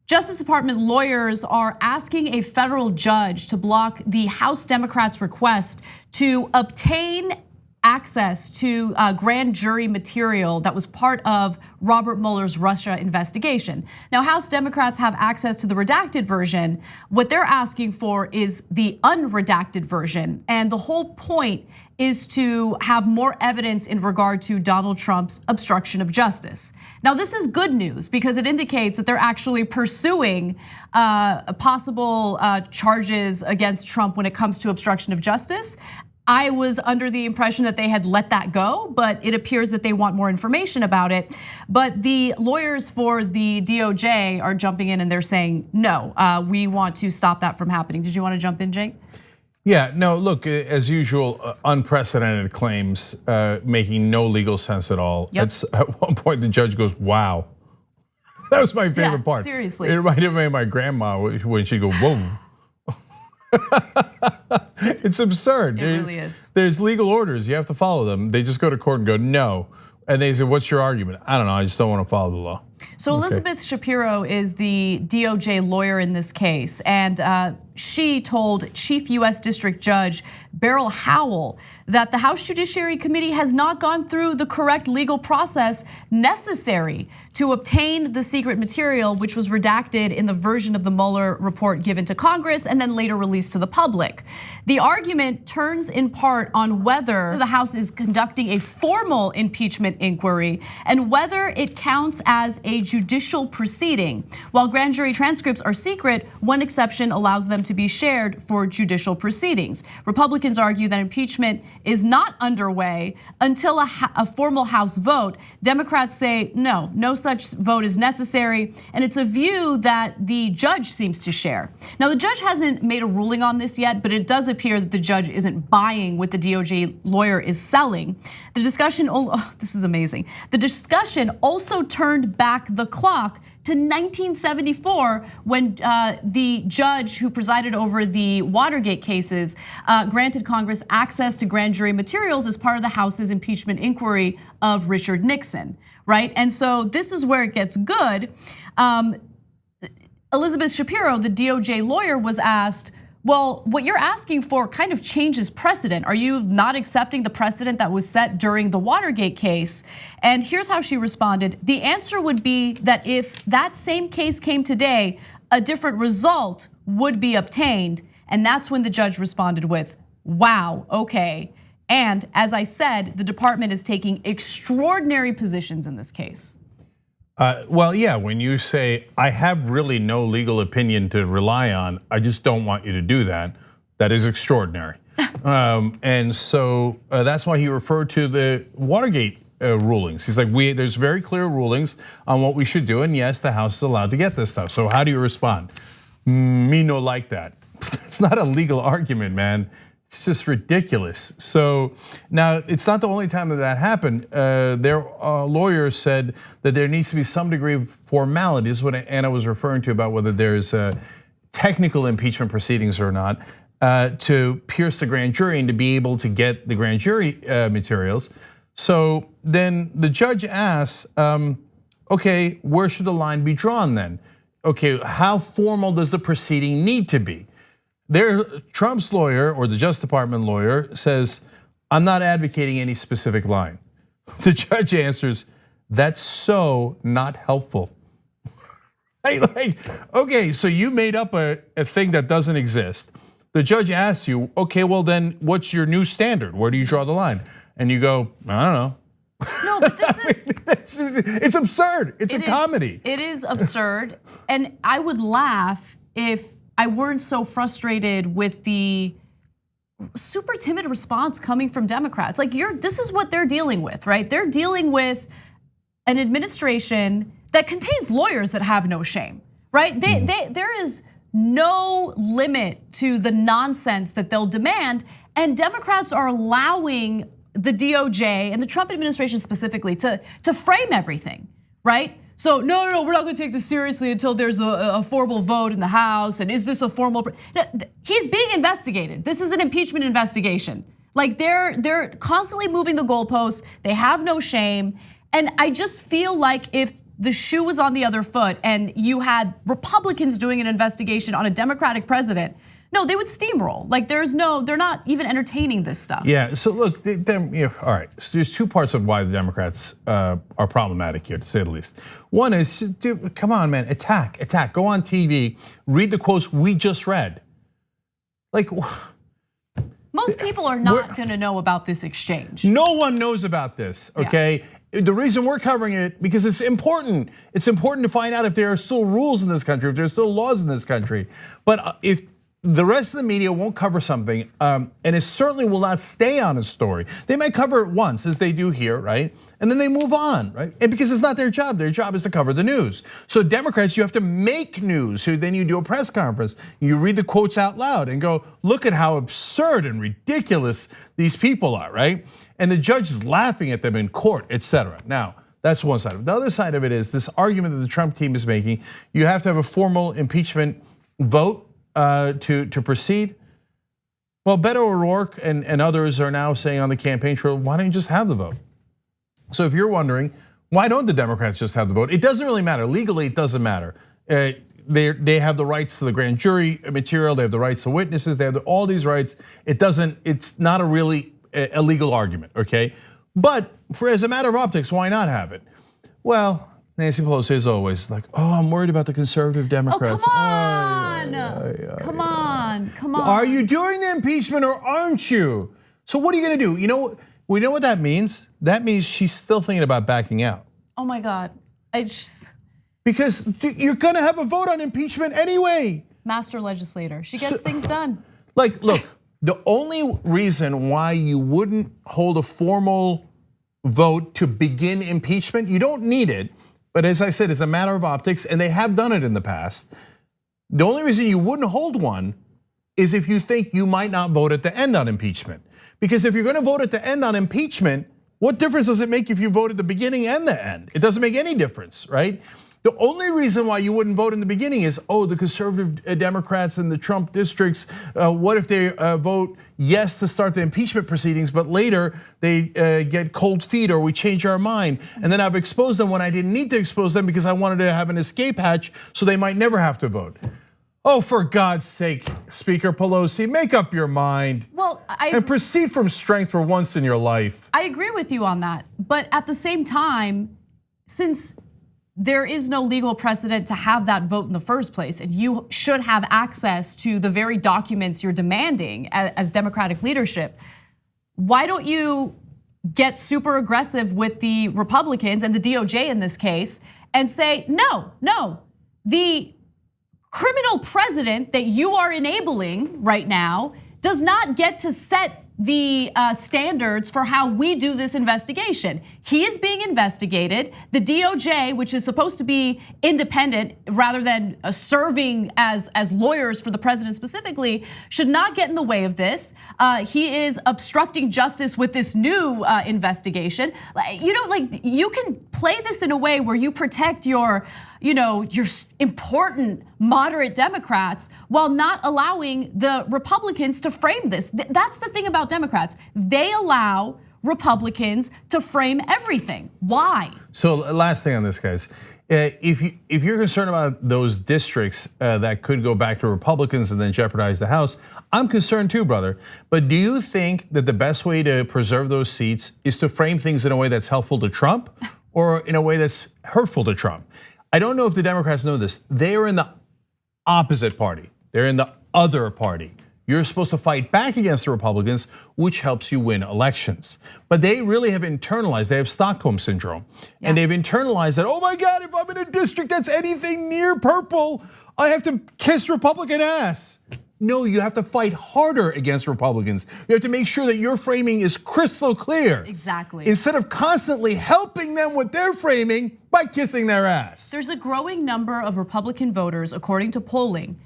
Justice Department lawyers are asking a federal judge to block the House Democrats' request to obtain access to grand jury material that was part of Robert Mueller's Russia investigation. Now, House Democrats have access to the redacted version. What they're asking for is the unredacted version. And the whole point is to have more evidence in regard to Donald Trump's obstruction of justice. Now, this is good news because it indicates that they're actually pursuing possible charges against Trump when it comes to obstruction of justice. I was under the impression that they had let that go, but it appears that they want more information about it. But the lawyers for the DOJ are jumping in and they're saying, no, we want to stop that from happening. Did you want to jump in, Cenk? Yeah, no, look, as usual, unprecedented claims making no legal sense at all. Yep. At one point, the judge goes, wow. That was my favorite part. Seriously. It reminded me of my grandma when she'd go, whoa. It's absurd. It really is. There's legal orders, you have to follow them. They just go to court and go, no. And they say, what's your argument? I don't know, I just don't want to follow the law. So Elizabeth Shapiro is the DOJ lawyer in this case, and she told Chief U.S. District Judge Beryl Howell that the House Judiciary Committee has not gone through the correct legal process necessary to obtain the secret material, which was redacted in the version of the Mueller report given to Congress and then later released to the public. The argument turns in part on whether the House is conducting a formal impeachment inquiry and whether it counts as a judicial proceeding. While grand jury transcripts are secret, one exception allows them to be shared for judicial proceedings. Republicans argue that impeachment is not underway until a formal House vote. Democrats say no such vote is necessary, and it's a view that the judge seems to share. Now, the judge hasn't made a ruling on this yet, but it does appear that the judge isn't buying what the DOJ lawyer is selling. The discussion, this is amazing. The discussion also turned back the clock to 1974 when the judge who presided over the Watergate cases granted Congress access to grand jury materials as part of the House's impeachment inquiry of Richard Nixon, right? And so this is where it gets good. Elizabeth Shapiro, the DOJ lawyer, was asked, well, what you're asking for kind of changes precedent. Are you not accepting the precedent that was set during the Watergate case? And here's how she responded. The answer would be that if that same case came today, a different result would be obtained. And that's when the judge responded with, wow, okay. And as I said, the department is taking extraordinary positions in this case. Well, yeah, when you say, I have really no legal opinion to rely on, I just don't want you to do that, that is extraordinary. And so that's why he referred to the Watergate rulings. He's like, there's very clear rulings on what we should do, and yes, the House is allowed to get this stuff. So how do you respond? Me no like that. It's not a legal argument, man. It's just ridiculous. So now it's not the only time that happened. Their lawyer said that there needs to be some degree of formality. This is what Anna was referring to about whether there's technical impeachment proceedings or not to pierce the grand jury and to be able to get the grand jury materials. So then the judge asks, okay, where should the line be drawn then? Okay, how formal does the proceeding need to be? Trump's lawyer or the Justice Department lawyer says, I'm not advocating any specific line. The judge answers, that's so not helpful. Like, okay, so you made up a thing that doesn't exist. The judge asks you, okay, well then what's your new standard? Where do you draw the line? And you go, I don't know. No, but this is, it's absurd. It's a comedy. It is absurd. And I would laugh if I weren't so frustrated with the super timid response coming from Democrats. Like this is what they're dealing with, right? They're dealing with an administration that contains lawyers that have no shame, right? There is no limit to the nonsense that they'll demand, and Democrats are allowing the DOJ and the Trump administration specifically to frame everything, right? So no, we're not going to take this seriously until there's a formal vote in the House. And is this a formal? He's being investigated. This is an impeachment investigation. Like they're constantly moving the goalposts. They have no shame. And I just feel like if the shoe was on the other foot and you had Republicans doing an investigation on a Democratic president, no, they would steamroll. Like they're not even entertaining this stuff. Yeah, so look, all right, so there's two parts of why the Democrats are problematic here, to say the least. One is, dude, come on, man, attack, go on TV, read the quotes we just read. Like, most people are not gonna know about this exchange. No one knows about this, okay? Yeah. The reason we're covering it, because it's important. It's important to find out if there are still rules in this country, if there's still laws in this country. But if the rest of the media won't cover something, and it certainly will not stay on a story. They might cover it once, as they do here, right? And then they move on, right? And because it's not their job is to cover the news. So Democrats, you have to make news. So then you do a press conference, you read the quotes out loud and go, look at how absurd and ridiculous these people are, right? And the judge is laughing at them in court, etc. Now, that's one side of it. The other side of it is this argument that the Trump team is making. You have to have a formal impeachment vote to proceed. Well, Beto O'Rourke and others are now saying on the campaign trail, why don't you just have the vote? So if you're wondering, why don't the Democrats just have the vote? It doesn't really matter. Legally, it doesn't matter. They have the rights to the grand jury material. They have the rights to witnesses. They have all these rights. It's not a really illegal argument, okay? But as a matter of optics, why not have it? Well, Nancy Pelosi is always like, oh, I'm worried about the conservative Democrats. Oh, come on. Are you doing the impeachment or aren't you? So what are you gonna do? We know what that means. That means she's still thinking about backing out. Oh my God, because you're gonna have a vote on impeachment anyway. Master legislator, she gets things done. Like, look, the only reason why you wouldn't hold a formal vote to begin impeachment, you don't need it, but as I said, it's a matter of optics, and they have done it in the past. The only reason you wouldn't hold one is if you think you might not vote at the end on impeachment. Because if you're gonna vote at the end on impeachment, what difference does it make if you vote at the beginning and the end? It doesn't make any difference, right? The only reason why you wouldn't vote in the beginning is, the conservative Democrats in the Trump districts, what if they vote yes to start the impeachment proceedings, but later they get cold feet or we change our mind. And then I've exposed them when I didn't need to expose them because I wanted to have an escape hatch so they might never have to vote. Oh, for God's sake, Speaker Pelosi, make up your mind. Well, and proceed from strength for once in your life. I agree with you on that. But at the same time, since there is no legal precedent to have that vote in the first place, and you should have access to the very documents you're demanding as Democratic leadership, why don't you get super aggressive with the Republicans and the DOJ in this case and say, no, the criminal president that you are enabling right now does not get to set the standards for how we do this investigation. He is being investigated. The DOJ, which is supposed to be independent rather than serving as lawyers for the president specifically, should not get in the way of this. He is obstructing justice with this new investigation. You can play this in a way where you protect your important moderate Democrats while not allowing the Republicans to frame this. That's the thing about Democrats. They allow Republicans to frame everything. Why? So last thing on this, guys. If you're concerned about those districts that could go back to Republicans and then jeopardize the House, I'm concerned too, brother. But do you think that the best way to preserve those seats is to frame things in a way that's helpful to Trump or in a way that's hurtful to Trump? I don't know if the Democrats know this. They are in the opposite party. They're in the other party. You're supposed to fight back against the Republicans, which helps you win elections. But they really have internalized, they have Stockholm syndrome. And they've internalized that, oh my God, if I'm in a district that's anything near purple, I have to kiss Republican ass. No, you have to fight harder against Republicans. You have to make sure that your framing is crystal clear. Exactly. Instead of constantly helping them with their framing by kissing their ass. There's a growing number of Republican voters, according to polling,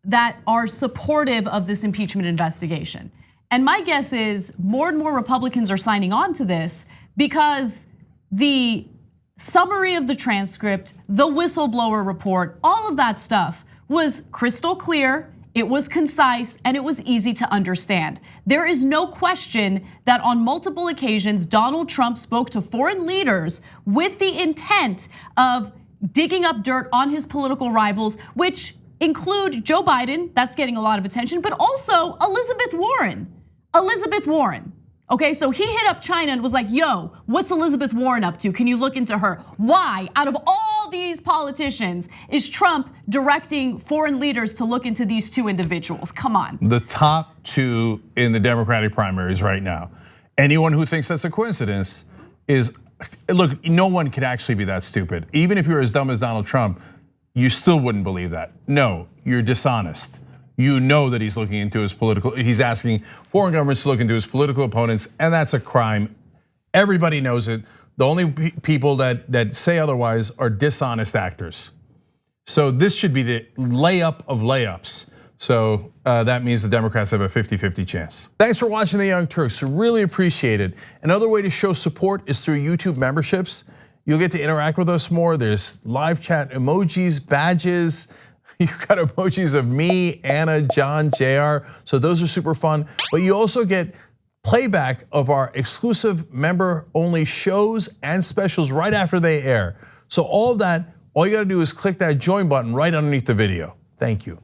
that are supportive of this impeachment investigation. And my guess is more and more Republicans are signing on to this because the summary of the transcript, the whistleblower report, all of that stuff was crystal clear. It was concise and it was easy to understand. There is no question that on multiple occasions, Donald Trump spoke to foreign leaders with the intent of digging up dirt on his political rivals, which include Joe Biden, that's getting a lot of attention, but also Elizabeth Warren. Elizabeth Warren. Okay, so he hit up China and was like, yo, what's Elizabeth Warren up to? Can you look into her? Why, out of all these politicians, is Trump directing foreign leaders to look into these two individuals? Come on. The top two in the Democratic primaries right now. Anyone who thinks that's a coincidence is, look, no one could actually be that stupid. Even if you're as dumb as Donald Trump, you still wouldn't believe that. No, you're dishonest. You know that he's looking into his he's asking foreign governments to look into his political opponents, and that's a crime. Everybody knows it. The only people that say otherwise are dishonest actors. So this should be the layup of layups. So that means the Democrats have a 50-50 chance. Thanks for watching The Young Turks, really appreciate it. Another way to show support is through YouTube memberships. You'll get to interact with us more. There's live chat emojis, badges. You've got emojis of me, Anna, John, JR. So those are super fun. But you also get playback of our exclusive member-only shows and specials right after they air. So all of that, all you gotta do is click that join button right underneath the video. Thank you.